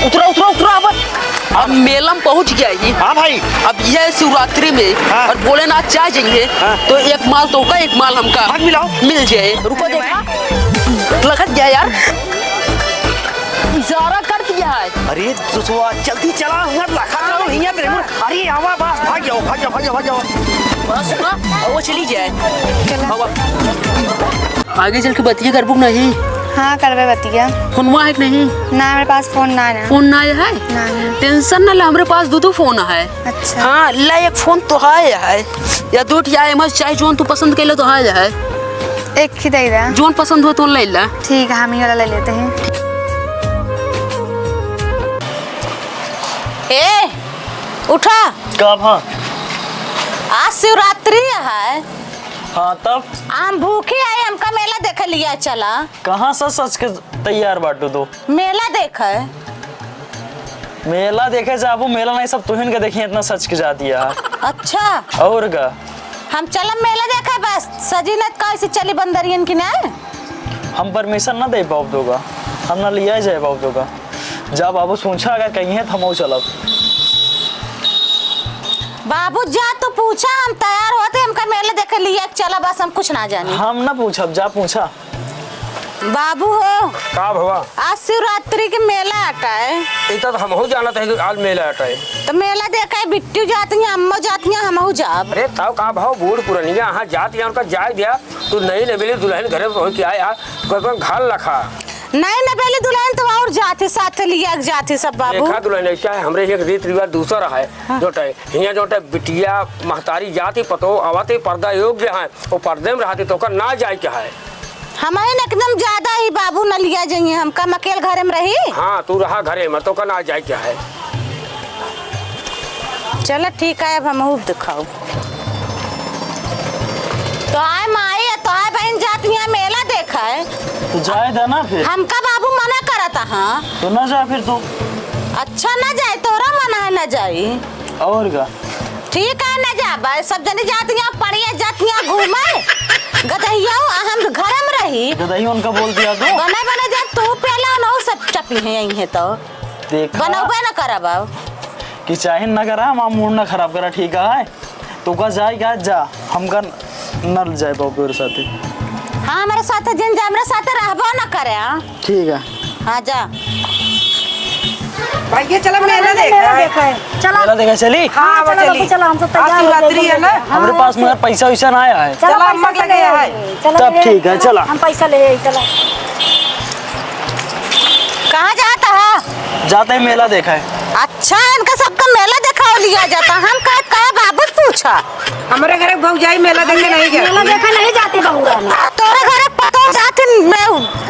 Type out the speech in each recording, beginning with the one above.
उतरा उतरा उतरा अब मेला में पहुंच गया ही। हाँ भाई। अब यह शिवरात्रि में और भोलेनाथ चाह जाएंगे तो एक माल तो का एक माल हमका मिलाओ मिल जाए। रुको देखा लगत गया यार, इशारा कर दिया है। अरे सुसुआ जल्दी चला लखा चलो हिया तेरे अरे आवा बस भाग जाओ भाग जाओ भाग जाओ भाग जाओ बस सुना वो चली जाए। आगे चल के बतिया करबुक नहीं? हाँ करबे बतिया। फोनवा है कि नहीं? ना मेरे पास फोन ना है। फोन ना है? ना। टेंशन ना ले, हमारे पास दो फोन है। अच्छा हाँ ला एक फोन तो है या दो मत चाहे जोन तू पसंद कर ले तो है एक ही दे दे, जोन पसंद हो तो ले ला। ठीक है हम ही वाला ले लेते हैं। ए उठा कब? हाँ आज शिवरात्रि है। हाँ तब हम भूखे आए, हमका मेला देख लिया। चला कहाँ सच के तैयार बाटू तो मेला देख। मेला देखे जाबू मेला नहीं सब तुहिन के देखिए इतना सच के जा दिया। अच्छा और का हम चल मेला देखा बस सजीनत कैसे चली बंदरियन की ना। हम परमिशन ना दे पाओ दोगा, हम ना लिया जाए पाओ दोगा। जब बाबू सोचा अगर कहीं है थमो चलब। बाबू जा तो पूछा, हम तैयार होते हमका मेला देख लिया। चला बस हम कुछ ना जाने। हम ना पूछा जा पूछा। बाबू हो का भवा आज शिवरात्रि के मेला आता है। इतना तो हम हो जाना था कि आज मेला हटा है। तो मेला देखा है, बिट्टू जाती है, अम्मा जाती है, हम जाब। अरे तब का भाव बूढ़ पुरानी यहाँ जात यहाँ उनका जाए दिया तो नहीं नबेली दुल्हन घर में हो क्या यार कोई घर लखा नहीं नबेली दुल्हन तो और जाते साथ लिया जाते सब बाबू। देखा दुल्हन ऐसा है हमरे एक रीत रिवाज दूसरा है। जो यहाँ जो बिटिया महतारी जाती पतो आवाते पर्दा योग्य है वो पर्दे में रहती तो ना जाए क्या है। हमारे एकदम ज्यादा ही बाबू न लिया जाइए, हमका मकेल घरे में रही। हाँ तू रहा घरे में तो ना जाए क्या है। चलो ठीक है अब हम दिखाओ तो आए माई तो आए बहन जाती है मेला देखा है तो जाए था ना फिर। हमका बाबू मना करा था। हाँ तो ना जा फिर तू। अच्छा न जाए तोरा मना है न जाई। और का ठीक है न जा सब जने जाती हैं पढ़िया जाती हैं घूमे गदहिया हम घर में रही। गदही उनका बोल दिया तो बना बना जा तू पहला न सब चपी है यही है तो देखा बनावे न करा बाबू कि चाहे न करा मां मूड ना खराब करा। ठीक है तो का जाए क्या जा हमका न जाए बाबू के साथ। हाँ हमारे साथ जिन जा मेरे साथ रहबो न करे। ठीक है हाँ जा भाई चलो मेला देखा है। चला मेला देखा चली। हाँ वो चली चलो हम सब तैयार हो शिवरात्रि है ना। हमारे पास मगर पैसा वैसा ना आया है। चलो अम्मा पैसा के ले गया आए। है। चलो तब ले ठीक है, आए। चला। हम पैसा ले आए, चलो कहाँ जाता है? जाते ही मेला देखा है। अच्छा इनका सबका मेला देखा लिया जाता। हम कहा बाबू पूछा हमारे घर भौजाई मेला देखे नहीं गया। मेला देखा नहीं जाती बहुरा में। तोरे घरे पतो जाती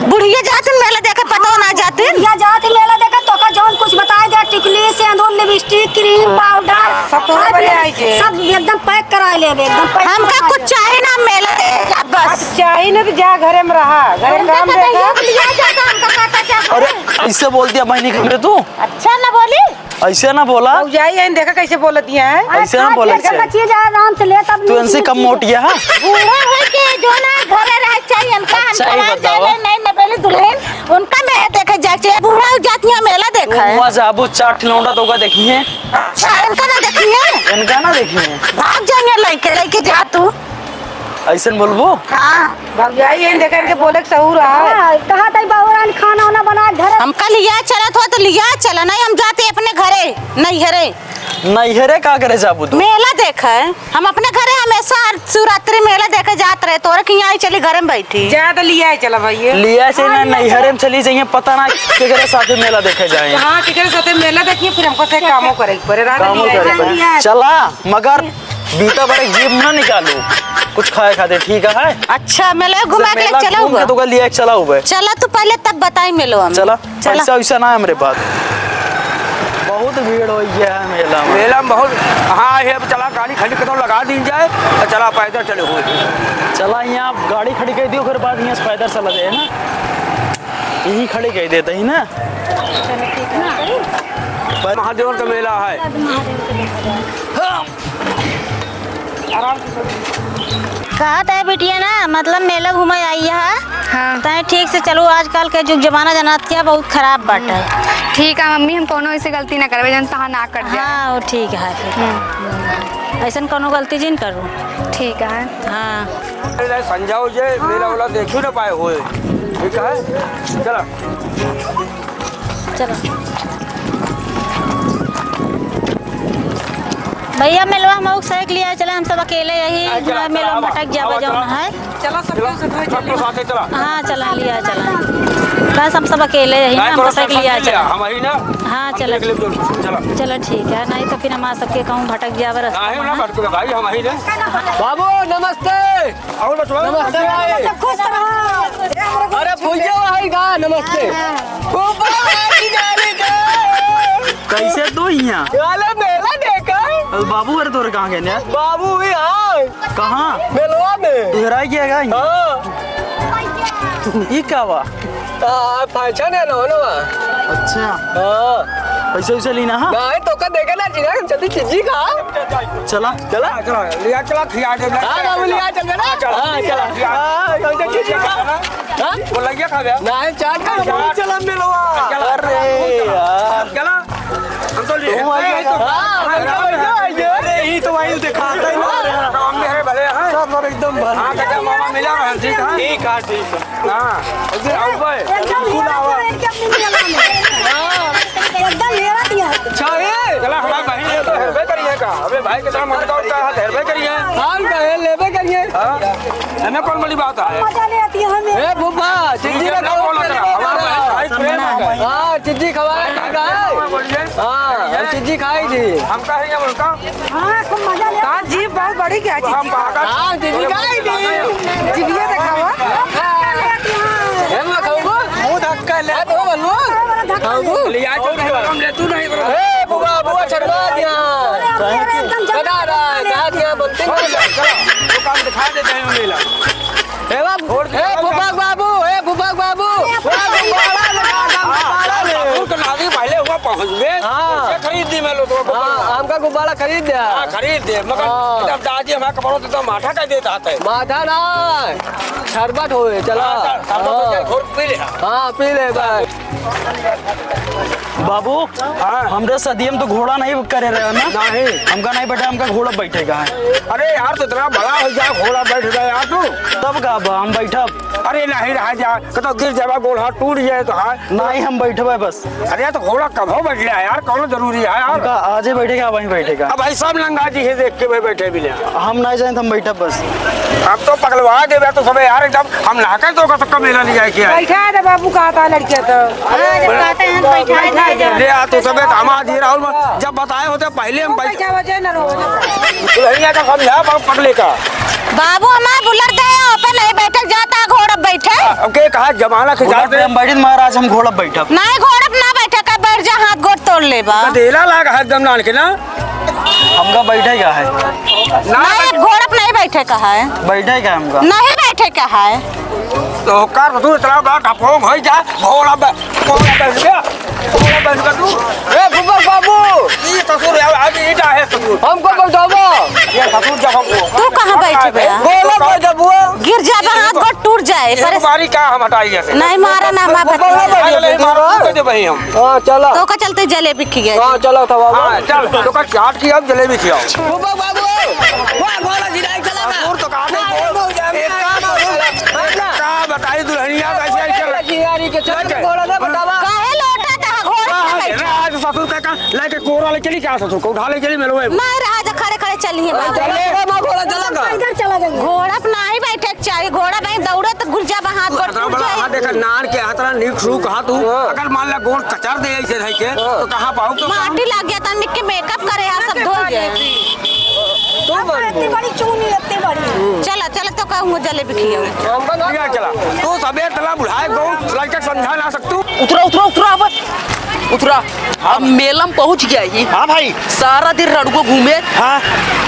बुढ़िया जाती मेला देखे पतो ना जाती। या जाती मेला देखा तो का जौन कुछ बताए दे टिकली सिंदूर लिपस्टिक क्रीम पाउडर सब तोरे बड़े आई छे। सब एकदम पैक करा ले एकदम पैक। हमका कुछ चाहे ना मेला देखे बस। चाहिए ना तो जा घरे में रहा घरे में काम देखा। लिया जाता हमका काटा चाहे। अरे ऐसे बोल दिया बहनी खबरे तू अच्छा ना बोली ऐसे ना बोला। भौजाई है देखा कैसे बोलती है। ऐसे ना बोला बच्ची जा आराम से ले तब तू इनसे कम मोटिया है। बूढ़ा है के जो ना घरे रह चाहिए उनका हम अच्छा, कहाँ ये बताओ। जाए नहीं न पहले दुल्हन उनका मेला देखे जाए। बूढ़ा जातियां मेला देखा है। वहाँ जाबू चार ठिलौंडा तो का देखी है। अच्छा इनका ना देखिए इनका ना देखी है। भाग जाएंगे लेके लेके जा तू। ऐसे बोलबो। हाँ भौजाई है देखा इनके बोले सहू रहा है। कहा था बहुरा ने खाना वाना बना घर हमका लिया चला तो लिया चला नहीं हम जाते अपने घरे नहीं घरे नैहरे का करे जाबू तू। मेला देखा है। हम अपने घरे हमेशा शिवरात्रि मेला देखे जाते रहे। तोरे की यहाँ चली घर में बैठी जा तो लिया है चला भाई। लिया से ना नैहरे में चली जाइए पता ना केकरे साथे मेला देखे जाए। हाँ किधर साथे मेला देखिए फिर हमको से कामों करे पड़े रात कामों करे पड़े। चला मगर बीता बड़े जीप ना निकालू कुछ खाए खाते। ठीक है अच्छा मेला घुमा के चला हुआ तो लिया चला हुआ चला तू पहले तब बताई मेलो हमें। चला पैसा वैसा ना है मेरे पास। बहुत भीड़ हो गया है मेला में। मेला में बहुत हाँ है चला गाड़ी खड़ी कदम लगा दी जाए और चला पैदल चले हुए। चला यहाँ गाड़ी खड़ी कर दियो फिर बाद यहाँ से पैदल चला जाए ना यही खड़ी कर देते ही ना। महादेव का मेला है। कहा था बिटिया ना मतलब मेला घूमा आई है। हाँ ठीक से चलो आजकल के जो जमाना जनात क्या बहुत खराब बात है। ठीक है मम्मी, हम कोनो ऐसे गलती ना करबे जन तहाँ ना कर दिया। हाँ वो ठीक है फिर। ऐसा कोनो गलती जिन करूँ। ठीक है। हाँ समझाओ जे मेला वाला देखी ना पाए हुए, ठीक है। चला चलो भैया मेलवा हम सैक लिया चले, हम सब अकेले यही मेलवा में भटक जावा जौन है। चलो सब साथे चला। हाँ चला लिया चला, बस हम सब अकेले यही ना, हम सैक लिया चला। हम ही ना। हाँ चलो चला चलो ठीक है, नहीं तो फिर हमारा सबके कहूँ भटक जावा रास्ते नहीं ना में। भटके भाई, हम ही ना। बाबू नमस्ते। और बचवा नमस्ते भाई। खुश रहो। अरे भैया भाई का नमस्ते। कैसे तू यहाँ? वाले मेला देखा। अरे बाबू अरे तोरे कहाँ गए यार? बाबू भी हाँ कहाँ? मेलवा में। तुहरा क्या गया? ये क्या हुआ? फंक्शन है ना अच्छा हाँ। पैसे वैसे लेना है? नहीं तो का देखे ना चिना जल्दी चीजी खा। चला चला चला लिया चला खिया दे। हाँ बाबू लिया चल ना। हाँ चला। हाँ जल्दी चीजी खा। हाँ बोल लगिया खा गया। नहीं चाट का चला मेलवा। अरे यार चला हम तो ले अरे ही तो वही दिखाता ही ना। काम में है भले हैं सब एकदम भर। हाँ कच्चा मामा मिला है ठीक है। ठीक है ठीक है। हाँ उधर आओ भाई। एकदम लेरा दिया। चला हमारा भाई ने तो हेरबे करिए का। अबे भाई के साथ मन का उठता है हेरबे करिए। हाँ कहे लेबे करिए। हां ना कौन बड़ी बात है। मजा ले आती है हमें। ए बुब्बा चिज्जी ना का बोला करा हमारा भाई प्रेम है। हाँ चिज्जी खवाया का है। हाँ चिज्जी खाई थी। हम कहेंगे उनका हाँ खूब मजा ले। का जीभ बहुत बड़ी क्या चीज। हम बाहर हाँ चिज्जी खाई थी। जीभिया दिखावा। हम खाऊंगा। मुंह धक्का ले तो बल्लू। खाऊंगा। लिया चल हम ले तू नहीं करो। ए बुआ बुआ छड़वा दिया। बता रहा है कहा दिया बनते चलो तो काम दिखा देते हैं मेला। ए बाबू ए बुब्बा बाबू ए बुब्बा बाबू तो नादी पहले हुआ पहुंच गए। हाँ। खरीद दी मैं लो तो हाँ आम का गुब्बारा खरीद दिया। हाँ खरीद दे मगर हाँ। जब दादी हमारा कपड़ों तो माठा का देता है। माथा ना शरबत होए चला। घोर पी ले। हाँ पी ले भाई। बाबू हमरे सदियम तो घोड़ा नहीं करे रहे ना। नहीं हमका नहीं बैठा, हमका घोड़ा बैठेगा है। अरे यार तो इतना बड़ा हो जा घोड़ा बैठ गया यार तू। तब का हम बैठा अरे नहीं रहा जा कतो गिर जावा गोल हाथ टूट जाए तो हाँ। नहीं हम बैठे बस। अरे यार तो घोड़ा कब हो बैठ गया यार कौन जरूरी है यार। हमका आज ही बैठेगा वहीं बैठेगा। अब भाई सब लंगा जी है देख के भाई बैठे भी ले। हम नहीं जाए तो हम बैठा बस। अब तो पकड़वा दे तो सब यार एकदम हम नहाकर तो का मेला नहीं जाए क्या। बैठा है बाबू कहा था लड़कियां तो। जब कहते हैं बैठा ले आ तो सब दामाद ही राहुल जब बताए होते पहले हम बैठ क्या वजह न रोज। दुल्हनिया का समझा पगले का। बाबू हमारा बुलर दे पे नहीं बैठक जाता घोड़ा बैठे। अब के कहा जमाना के घोड़ा पे हम बैठे महाराज, हम घोड़ा बैठा। नहीं घोड़ा ना बैठे का बैठ जा हाथ गोड़ तोड़ ले बा। देला लागा है एकदम नान के ना। हमका बैठेगा है नहीं घोड़ा पे नहीं बैठे का है। बैठेगा हमका नहीं बैठे का है। तो कर तू इतना बड़ा टपोंग हो जा घोड़ा बैठ गया। घोड़ा बैठ गया तू। ए बुब्बा बाबू ये ससुर है आज ईटा है ससुर। हमको बैठाबो। ये ससुर जब हमको तू कहाँ बैठे बे? बोला बैठाबो। गिर जा हाथ गोड़ टूट जाए। ये बारी का हम हटाई ऐसे। नहीं मारा ना हमारा नहीं मारो दे भाई हम। हाँ चला। तो का चलते जलेबी खी गए। हाँ चलो तो बाबू। हाँ चल तो का चाट की अब जलेबी खिलाओ। बुब्बा बाबू वाह घोड़ा जिलाई चला ना। ससुर तो कहा का बताई दुल्हनिया कैसे चल। जियारी के चल घोड़ा ना बतावा। काहे लोटा था घोड़ा पे बैठे? आज ससुर का लेके कोरा ले चली क्या ससुर को उठा ले चली मेरे मैं रहा जा खड़े खड़े चलिए बाबू। घोड़ा चला इधर चला जाएंगे। घोड़ा पे नहीं बैठे चाहिए। घोड़ा में दौड़े तो घुल जा हाथ गोड़ इतना टूट बड़ा हाथ जाए। देखा नान के हाथ नीक शू कहा तू अगर मान ला गोड़ कचर दे ऐसे रह के तो कहां पाऊ तो माटी लग गया था मिक्की मेकअप करे यहाँ सब धो गए। इतनी बड़ी चूनी इतनी बड़ी। चला चला तो कहूँगा जलेबी खियो। क्या चला तू सबे तला बुढ़ाए गो लड़का समझा ना सकतू। उतरा उतरा उतरा अब उतरा। अब मेला में पहुंच गया ये। हाँ भाई सारा दिन रड़को घूमे। हाँ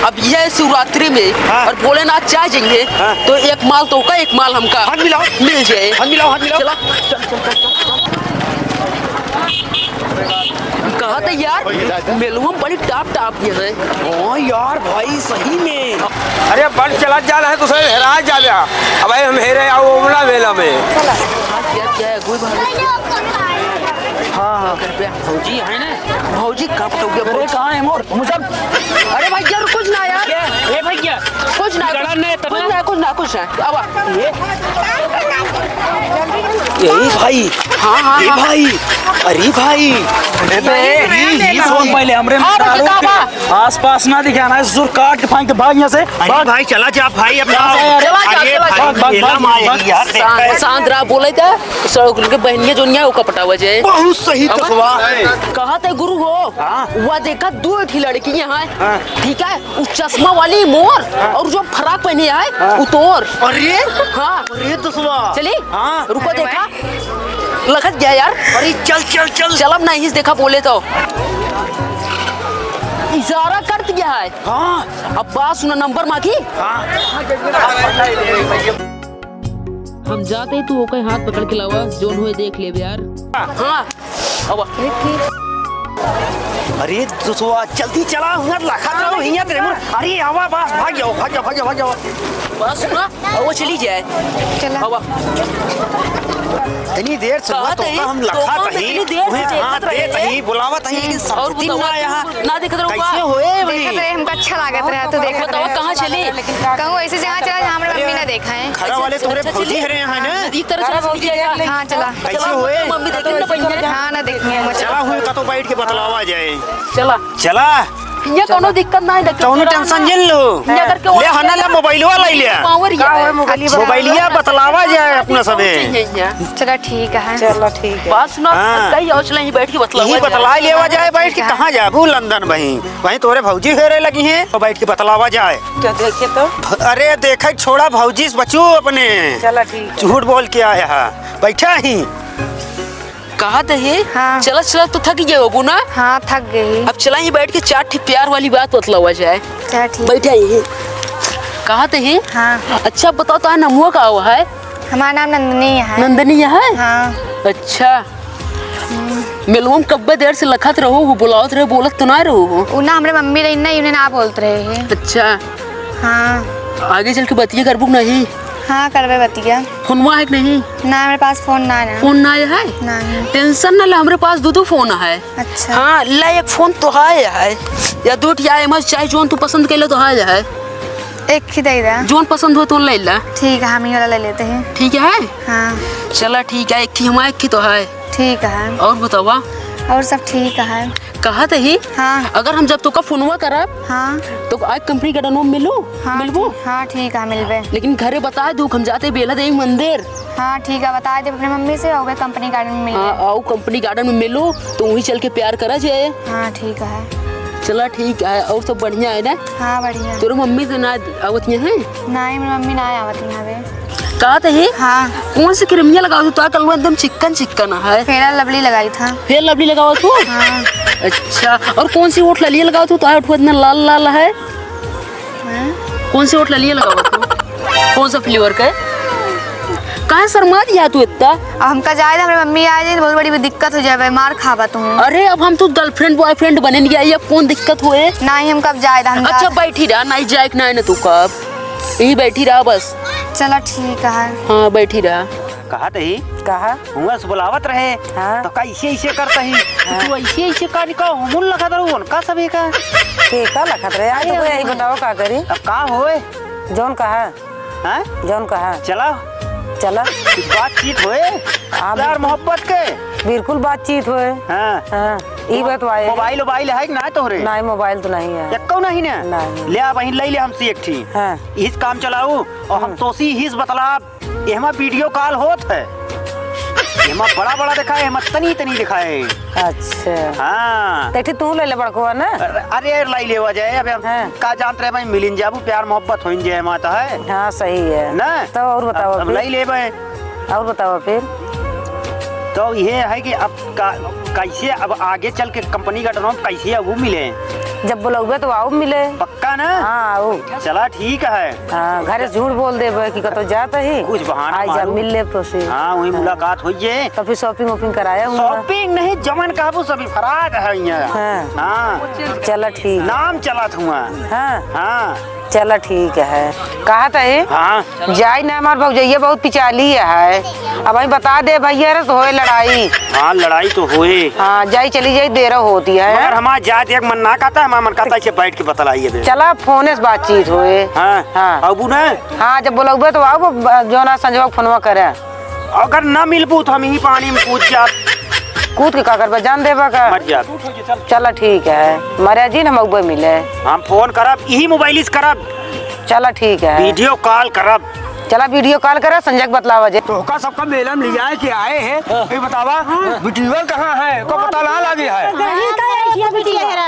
अब यह शिवरात्रि में हाँ। और भोलेनाथ चाह जाएंगे हाँ। तो एक माल तो का एक माल हमका हाथ मिलाओ मिल जाए। हाथ मिलाओ हाथ मिलाओ। चला कहा था यार मेलुआ में बड़ी टाप टाप ये है। हाँ यार भाई सही में। अरे बड़ चला जा रहा है तो सही हेरा जा जा अब हम हेरे आओ ओमला मेला में। क्या क्या है कोई बात नहीं। हाँ भौजी है ना, भौजी कहाँ पटोगे? अरे कहाँ है मोर मुझे? अरे भाई यार कुछ ना यार, ए भैया कुछ ना गड़ा नहीं कुछ ना कुछ ना कुछ ना अब यही भाई। हाँ ये भाई, अरे भाई ये फोन पहले हमरे हाँ, दारू रुके का के आसपास ना दिखाना है, जोर काट के फांक के भाग यहाँ से। अरे भाई चला जा भाई अपना। अरे भाग, भाई भाग, माँ भाग। यार देखता है। सांद्रा बोले था सड़क के बहनिया जो नहीं वो कपटा वजह बहुत सही तकवा। कहा थे गुरु हो वह देखा दो थी लड़कियां हैं, ठीक है, उस चश्मा वाली मोर और जो फराक पहने है उतोर। अरे हाँ अरे दसवा चली हाँ। रुको देखा लगत गया यार। अरे चल चल चल चल अब नहीं देखा बोले तो इशारा कर दिया है। हाँ अब बात सुना, नंबर मांगी। हम जाते तू ओके हाथ पकड़ के लावा जोन हुए देख ले यार। हाँ अब अरे दसवा जल्दी चला हुआ लखा रहो हिया तेरे मुर। अरे आवा बस भाग जाओ भाग जाओ भाग जाओ भाग जाओ। बात सुना अब वो चली जाए। चला अब इतनी देर से कहा तो थे, हम तो लखा कौन कहीं इतनी देर से हाँ देखत रहे? कहीं बुलावत है लेकिन और सब दिन ना यहाँ ना देखत रहो कैसे होए भाई। देखत रहे हमका अच्छा लागत रहा तो देखत बताओ रहे। कहाँ चली? कहूँ ऐसी जगह चला जहाँ हमारे मम्मी ने देखा है। खड़ा वाले तोरे फौजी हरे हैं ना। नदी तरह चला चली जाएगा। हाँ चला। कैसे होए? मम्मी देखे ना पहले। हाँ ना देखनी है मुझे। चला हुए का तो बैठ के बतलावा जाए। चला चला ये कोनो दिक्कत ना है। कौनो टेंशन जिन लो ये करके ले हना ला मोबाइलवा लाई ले पावर ये मोबाइलिया बतलावा जाए अपना सबे। चला ठीक है। चलो ठीक है। बात सुना हाँ। कहीं और चला ही बैठ के बतला यही बतला लेवा जाए बैठ के। कहाँ जाबू लंदन वहीं वहीं तोरे भौजी फेरे लगी हैं तो बैठ के बतलावा जाए। क्या देखे तो अरे देखे छोड़ा भौजी से बचू अपने चलो ठीक। झूठ बोल के आया है बैठा ही। कहा थे हाँ। चला चला तो थक गए हो ना। हाँ थक गई। अब चला ही बैठ के चार ठीक प्यार वाली बात बतलावा जाए। चला ठीक। बैठा ही कहा थे। हाँ अच्छा बताओ तो नमुआ का हुआ है? हमारा नाम नंदनी है। नंदनी है। हाँ अच्छा मिलवम कब्बे देर से लखत रहो हो बुलावत रहे बोलत तो ना रहो हो। उन्हें हमारे मम्मी रही ना उन्हें ना बोलते रहे हैं। अच्छा हाँ आगे चल के बतिया करबू नहीं? हाँ करवे बतिया। फोनवा है कि नहीं? ना मेरे पास फोन ना है। फोन ना है? नहीं। टेंशन ना ले हमारे पास दो फोन है। अच्छा हाँ ला एक फोन तो है या दो या मत चाहे जोन तू पसंद कर ले तो है एक ही दे दे। जोन पसंद हो तो ले ला। ठीक है हम ही वाला ले लेते हैं। ठीक है हाँ चला ठीक है। एक थी हमारे एक थी तो है। ठीक है। और बतावा और सब ठीक है। कहा थे हाँ अगर हम जब तो का फोनवा करब हाँ तो आज कंपनी का नाम मिलो हाँ मिलबो। हाँ ठीक है मिलबे। लेकिन घरे बता दू हम जाते बेला देवी मंदिर। हाँ ठीक है बता दे अपने मम्मी से हो गए कंपनी गार्डन में हाँ मिलबे। आओ कंपनी गार्डन में मिलो तो वहीं चल के प्यार करा जाए। हाँ ठीक है। चला ठीक है। और सब बढ़िया है ना? हाँ बढ़िया। तेरे मम्मी से ना आवतियाँ हैं? ना ही मेरी मम्मी ना आवत यहाँ पे। कहा थे हाँ कौन सी क्रीमिया लगाओ तो कल वो एकदम चिकन चिकन है। फेरा लवली लगाई था। फिर लवली लगाओ तो हाँ अच्छा। और कौन सी ओठ ललिया लगाओ तो ओठ इतना लाल लाल है? कौन सी ओठ ललिया लगाओ तो? कौन सा फ्लेवर का है? कहाँ शर्मा दिया तू इतना? अब हमका जाए हमारी मम्मी आ जाए तो बहुत बड़ी दिक्कत हो जाए मार खाबा तुम। अरे अब हम तो गर्लफ्रेंड बॉयफ्रेंड बने नहीं आई अब कौन दिक्कत हुए? ना ही हम कब जाए हम अच्छा बैठी रहा नहीं जाए ना है ना तू कब यही बैठी रहा बस। चलो ठीक है। हाँ बैठी रहा। कहा ही कहा हुआ से बुलावत रहे हाँ। तो कैसे ऐसे करता ही तू ऐसे ऐसे कर का हमूल लगा दरो उनका सभी का ठीक है लखत रहे आज तो यही बताओ का करी। अब का होए जौन कहा हैं? जौन कहा चला चला कुछ बातचीत होए प्यार मोहब्बत के बिल्कुल बातचीत हुए। हाँ हाँ ई बात वाए मोबाइल वोबाइल है कि ना तोहरे? नहीं मोबाइल तो नहीं है। एको नहीं ना नहीं। ले आ बहिन ले ले हमसे एक ठी हाँ इस काम चलाऊ और हम तोसी हिस बतला एहमा वीडियो कॉल होत है एहमा बड़ा बड़ा दिखाए एहमा तनी तनी दिखाए। अच्छा हाँ देखी तू ले ले बड़को है ना। अरे यार लाई लेवा जाए अब हम हाँ। का जानते रहे भाई मिलिन जाबू प्यार मोहब्बत होइन जाए माता है हाँ सही है ना। तो और बताओ अब फिर। लाई ले भाई और बताओ फिर। तो ये है कि अब कैसे अब आगे चल के कंपनी का टर्म कैसे अब वो मिले जब बुलाओगे तो आओ मिले। पक्का ना? हाँ आओ। चला ठीक है। हाँ घरे से झूठ बोल दे कि कतो जाता ही कुछ बहाना आज मारू। जब मिल ले तो से। हाँ वही मुलाकात हुई है। तो फिर शॉपिंग वॉपिंग कराया हूँ। शॉपिंग नहीं जमन काबू सभी फराग है यहाँ। हाँ। हाँ चलो ठीक। नाम चला था हाँ हाँ चलो ठीक है। कहा था हाँ जाई ना हमार भौजैया बहुत पिचाली है। अब वही बता दे भैया रे तो होए लड़ाई। हाँ लड़ाई तो हुए हाँ जाई चली जाई देर होती मगर है। हमारा जात एक मन ना कहता, हमारा मन कहता है बैठ के बतलाइए बे। चला फोने से बातचीत हुए। हाँ हाँ। अबू ना हाँ जब बोलोगे तो आओ जो ना संजोग फोनवा करे। अगर ना मिलबू तो हम ही पानी में कूद जात, कूद के का करबा जान देबा का। मर जात। चला ठीक है मरिया जी हम अगुआ मिले। हम फोन करब, यही मोबाइल से करब, चला ठीक है। वीडियो कॉल करब। चला वीडियो कॉल करे संजय बतलावा जे। तो का सबका मेला में लिया है कि आए हैं ये बतावा बिटिया कहाँ है को पता ना लगी है।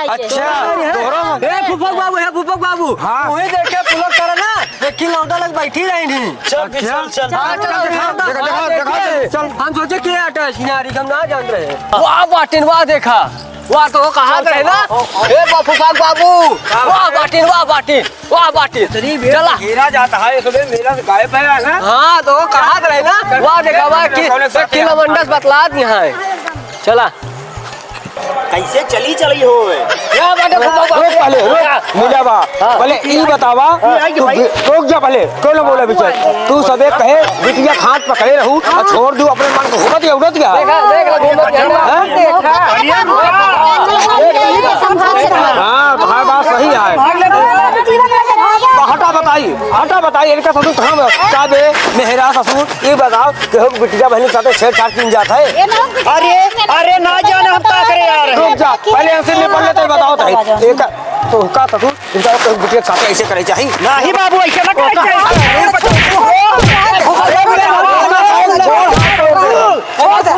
अच्छा ए फुफक बाबू है फुफक बाबू। हाँ वही देखे पुलक करे ना एक की लौटा लग बैठी रही थी। चल चल चल हम सोचे के आटा सिनारी हम ना जान रहे। वाह बाटिन वाह देखा वाह तो कहा रहे ना। ए फुफक बाबू वाह बाटिन वाह बाटिन चला घेरा जाता है इसमें मेला से गायब है ना। हाँ तो कहा रहे ना वाह देखा वाह किलो मंडस बतला दी है। चला कैसे चली हो पहले मिला बा पहले ई बतावा रोक जा पहले कौन बोला बिचार तू सबे कहे बिटिया हाथ पकड़े रहू और छोड़ दू अपने मन को होमत या उड़त गया। हाँ भाई बात सही है। हटा बताई इनका ससुर कहाँ साबे मेहरा ससुर ये बताओ कि बिटिया बहन साथे छेड़छाड़ की जात है। अरे ना जाने हम क्या करे यार। रुक जा पहले ऐसे निपट लेते बताओ तो एक तो का ससुर इनका बिटिया के साथ ऐसे करे चाहिए ना ही बाबू ऐसे ना करे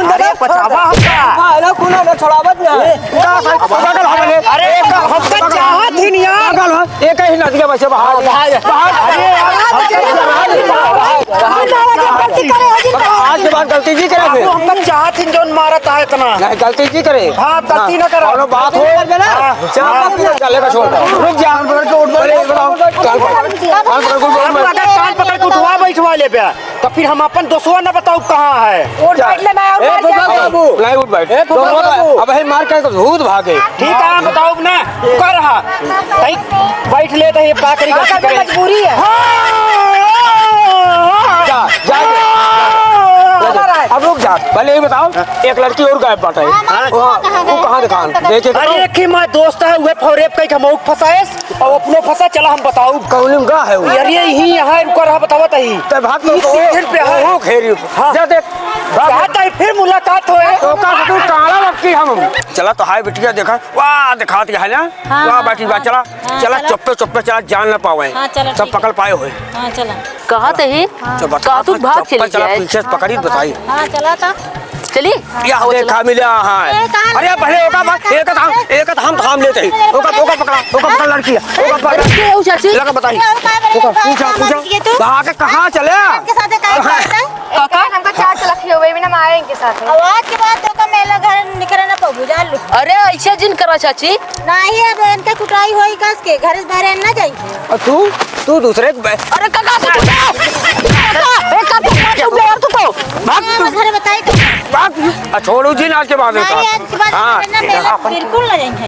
अरे पछावा हमका कुना ना छोड़ावत ना अरे हमका चाहत ही नहीं यार। एक ही नदिया वैसे आज के बाद गलती जी करे हमका चाहत ही जोन मारत है इतना। नहीं गलती जी करे। हाँ गलती ना करो। और बात हो चलेगा छोड़ रुक जा कान पकड़ के उठवा बैठवा ले पे तो फिर हम अपन दोस्तों न बताओ कहाँ है। उठ बैठ अब है मार के भूत भागे। ठीक है बताओ ना कर रहा बैठ ले तो ये बाकरी का मजबूरी है। अब रुक जा पहले ये बताओ एक लड़की और गायब बाटा है वो कहाँ दिखान देखे अरे एक ही माँ दोस्त है वे फौरेब कई कमौक फसाएस और अपनो फंसा चला हम बताऊ कौन गा है वो यार यही है रुको रहा बतावत ही ते भाग लो सीजन पे है वो खेरी जा देख बात है फिर मुलाकात होए तो का तू काला लड़की हम चला तो हाय बिटिया देखा वाह दिखाती है ना वाह बाटी बात चला चला चुप्पे चला जान ना पावे सब पकड़ पाए हुए। कहा थे कहा तू भाग चली चला जाए। पीछे पकड़ी बताई चली या देखा मिला है। अरे पहले एक थाम लेते हैं ओका पकड़ा लड़की है ओका पकड़ा चाची लगा बताई पूछा भाग कहाँ चले काका हमको चार चलक हो गई बिना मारे इनके साथ। आवाज के बाद तो का मेला घर निकले ना पबू जान लो। अरे ऐसे जिन करा चाची नहीं अब इनका कुटाई होई कस के घर से बाहर ना जाई। और तू दूसरे अरे काका घर बताई छोड़ू जी आज के बाद बिल्कुल ना जाएंगे।